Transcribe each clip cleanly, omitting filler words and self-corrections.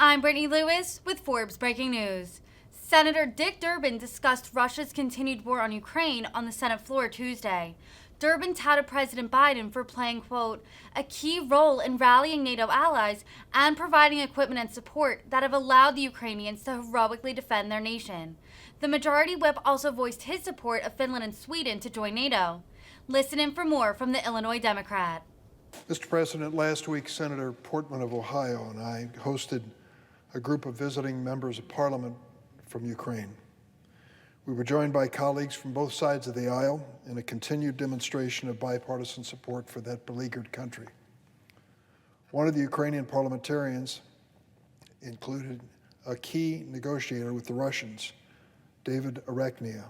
I'm Brittany Lewis with Forbes Breaking News. Senator Dick Durbin discussed Russia's continued war on Ukraine on the Senate floor Tuesday. Durbin touted President Biden for playing, quote, a key role in rallying NATO allies and providing equipment and support that have allowed the Ukrainians to heroically defend their nation. The majority whip also voiced his support of Finland and Sweden to join NATO. Listen in for more from the Illinois Democrat. Mr. President, last week, Senator Portman of Ohio and I hosted a group of visiting members of Parliament from Ukraine. We were joined by colleagues from both sides of the aisle in a continued demonstration of bipartisan support for that beleaguered country. One of the Ukrainian parliamentarians included a key negotiator with the Russians, David Araknia.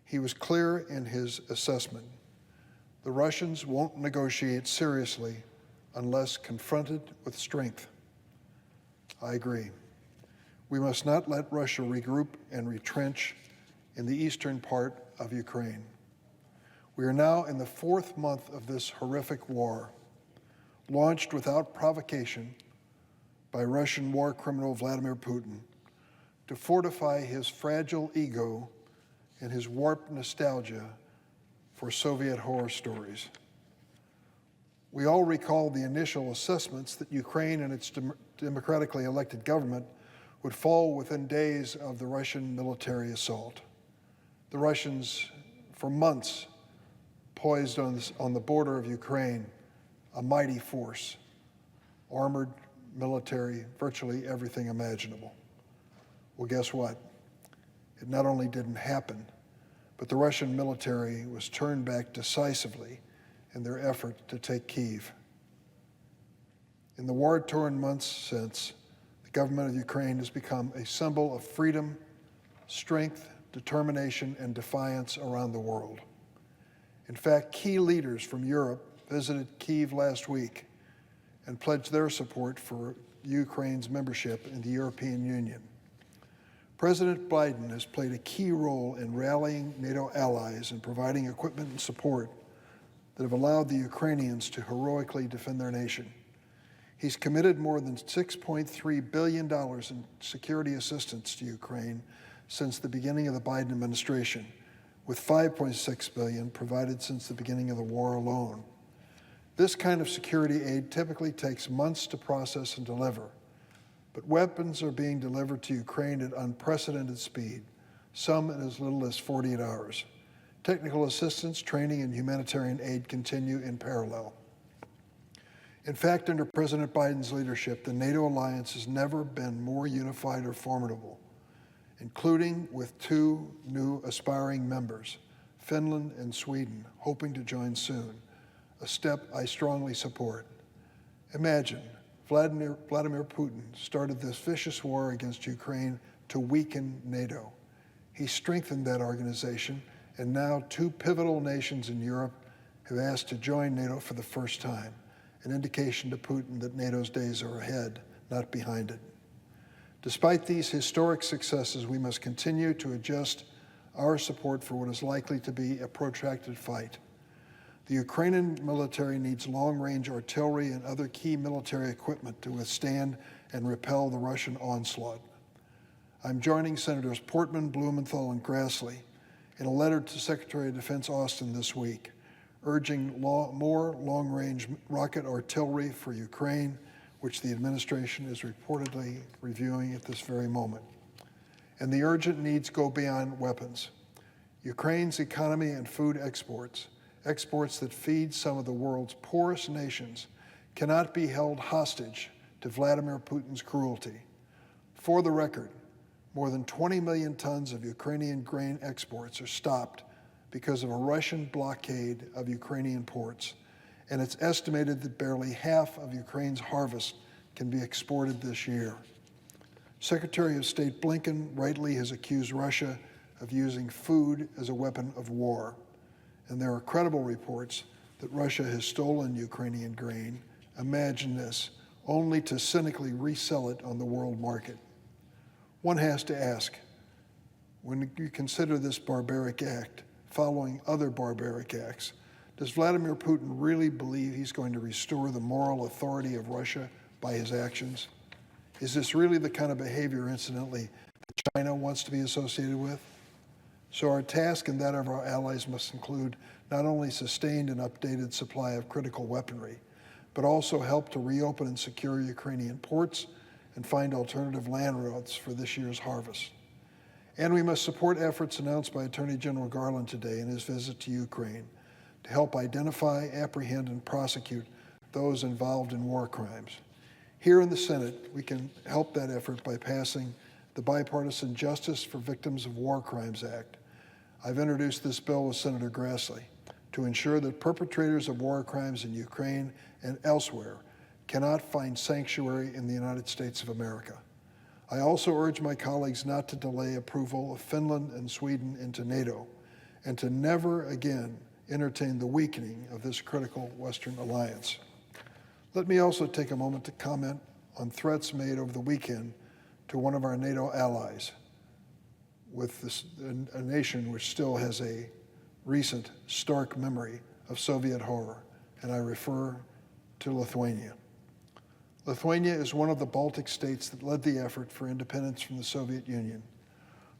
He was clear in his assessment. The Russians won't negotiate seriously unless confronted with strength. I agree. We must not let Russia regroup and retrench in the eastern part of Ukraine. We are now in the fourth month of this horrific war, launched without provocation by Russian war criminal Vladimir Putin to fortify his fragile ego and his warped nostalgia for Soviet horror stories. We all recall the initial assessments that Ukraine and its democratically elected government would fall within days of the Russian military assault. The Russians, for months, poised on the border of Ukraine, a mighty force, armored, military, virtually everything imaginable. Well, guess what? It not only didn't happen, but the Russian military was turned back decisively in their effort to take Kyiv. In the war-torn months since, the government of Ukraine has become a symbol of freedom, strength, determination, and defiance around the world. In fact, key leaders from Europe visited Kyiv last week and pledged their support for Ukraine's membership in the European Union. President Biden has played a key role in rallying NATO allies and providing equipment and support that have allowed the Ukrainians to heroically defend their nation. He's committed more than $6.3 billion in security assistance to Ukraine since the beginning of the Biden administration, with $5.6 billion provided since the beginning of the war alone. This kind of security aid typically takes months to process and deliver, but weapons are being delivered to Ukraine at unprecedented speed, some in as little as 48 hours. Technical assistance, training, and humanitarian aid continue in parallel. In fact, under President Biden's leadership, the NATO alliance has never been more unified or formidable, including with two new aspiring members, Finland and Sweden, hoping to join soon, a step I strongly support. Imagine, Vladimir Putin started this vicious war against Ukraine to weaken NATO. He strengthened that organization, and now two pivotal nations in Europe have asked to join NATO for the first time, an indication to Putin that NATO's days are ahead, not behind it. Despite these historic successes, we must continue to adjust our support for what is likely to be a protracted fight. The Ukrainian military needs long-range artillery and other key military equipment to withstand and repel the Russian onslaught. I'm joining Senators Portman, Blumenthal, and Grassley in a letter to Secretary of Defense Austin this week, urging more long-range rocket artillery for Ukraine, which the administration is reportedly reviewing at this very moment. And the urgent needs go beyond weapons. Ukraine's economy and food exports that feed some of the world's poorest nations, cannot be held hostage to Vladimir Putin's cruelty. For the record, more than 20 million tons of Ukrainian grain exports are stopped because of a Russian blockade of Ukrainian ports, and it's estimated that barely half of Ukraine's harvest can be exported this year. Secretary of State Blinken rightly has accused Russia of using food as a weapon of war, and there are credible reports that Russia has stolen Ukrainian grain, imagine this, only to cynically resell it on the world market. One has to ask, when you consider this barbaric act, following other barbaric acts, does Vladimir Putin really believe he's going to restore the moral authority of Russia by his actions? Is this really the kind of behavior, incidentally, that China wants to be associated with? So our task and that of our allies must include not only sustained and updated supply of critical weaponry, but also help to reopen and secure Ukrainian ports and find alternative land routes for this year's harvest. And we must support efforts announced by Attorney General Garland today in his visit to Ukraine to help identify, apprehend, and prosecute those involved in war crimes. Here in the Senate, we can help that effort by passing the Bipartisan Justice for Victims of War Crimes Act. I've introduced this bill with Senator Grassley to ensure that perpetrators of war crimes in Ukraine and elsewhere cannot find sanctuary in the United States of America. I also urge my colleagues not to delay approval of Finland and Sweden into NATO, and to never again entertain the weakening of this critical Western alliance. Let me also take a moment to comment on threats made over the weekend to one of our NATO allies, with a nation which still has a recent stark memory of Soviet horror, and I refer to Lithuania. Lithuania is one of the Baltic states that led the effort for independence from the Soviet Union.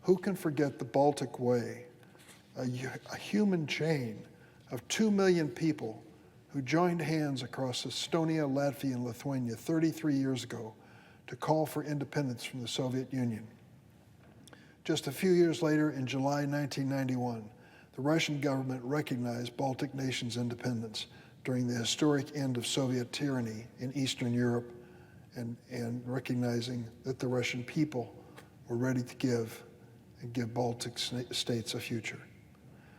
Who can forget the Baltic Way, a human chain of 2 million people who joined hands across Estonia, Latvia, and Lithuania 33 years ago to call for independence from the Soviet Union. Just a few years later, in July 1991, the Russian government recognized Baltic nations' independence during the historic end of Soviet tyranny in Eastern Europe, and recognizing that the Russian people were ready to give Baltic states a future.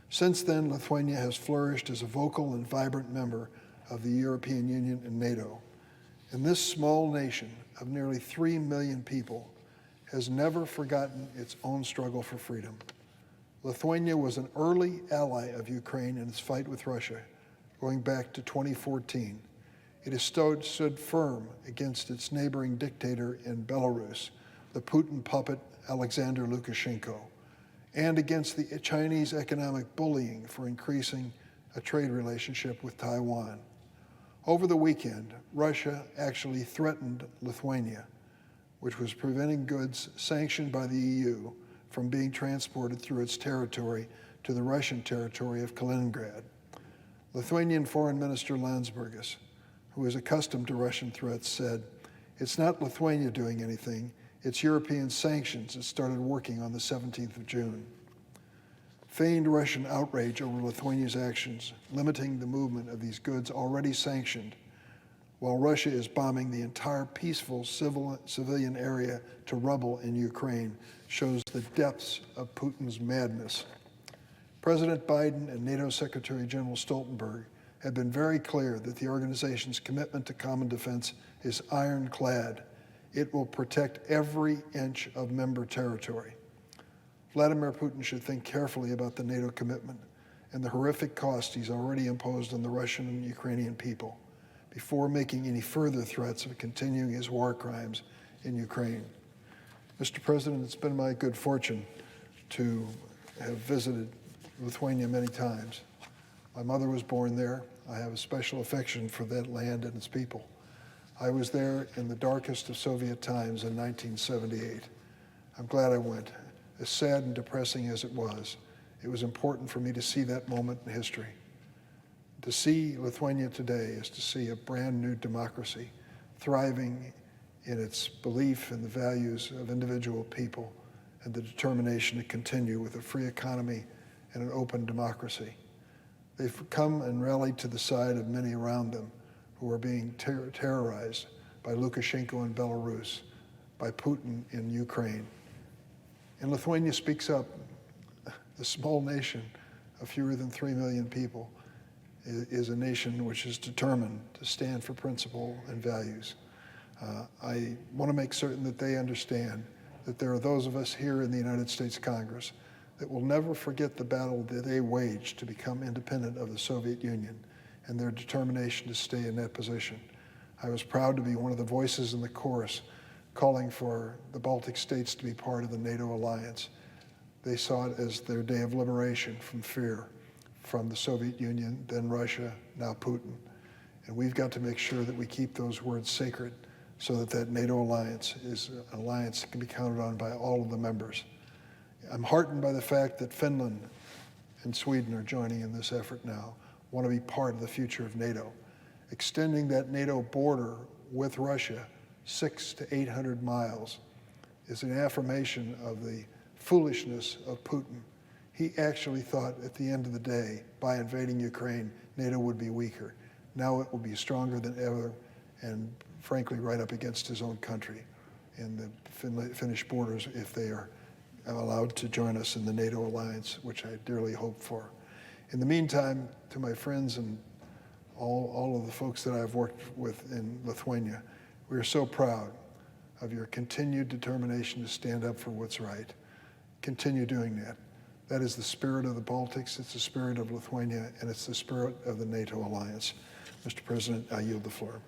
Since then, Lithuania has flourished as a vocal and vibrant member of the European Union and NATO. And this small nation of nearly 3 million people has never forgotten its own struggle for freedom. Lithuania was an early ally of Ukraine in its fight with Russia, going back to 2014. It has stood firm against its neighboring dictator in Belarus, the Putin puppet Alexander Lukashenko, and against the Chinese economic bullying for increasing a trade relationship with Taiwan. Over the weekend, Russia actually threatened Lithuania, which was preventing goods sanctioned by the EU from being transported through its territory to the Russian territory of Kaliningrad. Lithuanian Foreign Minister Landsbergis, who is accustomed to Russian threats, said, "It's not Lithuania doing anything, it's European sanctions that started working on the 17th of June." Feigned Russian outrage over Lithuania's actions, limiting the movement of these goods already sanctioned, while Russia is bombing the entire peaceful civilian area to rubble in Ukraine, shows the depths of Putin's madness. President Biden and NATO Secretary General Stoltenberg have been very clear that the organization's commitment to common defense is ironclad. It will protect every inch of member territory. Vladimir Putin should think carefully about the NATO commitment and the horrific cost he's already imposed on the Russian and Ukrainian people before making any further threats of continuing his war crimes in Ukraine. Mr. President, it's been my good fortune to have visited Lithuania many times. My mother was born there. I have a special affection for that land and its people. I was there in the darkest of Soviet times in 1978. I'm glad I went. As sad and depressing as it was important for me to see that moment in history. To see Lithuania today is to see a brand new democracy thriving in its belief in the values of individual people and the determination to continue with a free economy and an open democracy. They've come and rallied to the side of many around them who are being terrorized by Lukashenko in Belarus, by Putin in Ukraine. And Lithuania speaks up. The small nation of fewer than 3 million people is a nation which is determined to stand for principle and values. I want to make certain that they understand that there are those of us here in the United States Congress that will never forget the battle that they waged to become independent of the Soviet Union and their determination to stay in that position. I was proud to be one of the voices in the chorus calling for the Baltic states to be part of the NATO alliance. They saw it as their day of liberation from fear from the Soviet Union, then Russia, now Putin. And we've got to make sure that we keep those words sacred so that that NATO alliance is an alliance that can be counted on by all of the members. I'm heartened by the fact that Finland and Sweden are joining in this effort now, want to be part of the future of NATO. Extending that NATO border with Russia 600 to 800 miles is an affirmation of the foolishness of Putin. He actually thought at the end of the day, by invading Ukraine, NATO would be weaker. Now it will be stronger than ever, and frankly, right up against his own country in the Finnish borders if they are allowed to join us in the NATO alliance, which I dearly hope for. In the meantime, to my friends and all of the folks that I've worked with in Lithuania, we are so proud of your continued determination to stand up for what's right. Continue doing that. That is the spirit of the Baltics, it's the spirit of Lithuania, and it's the spirit of the NATO alliance. Mr. President, I yield the floor.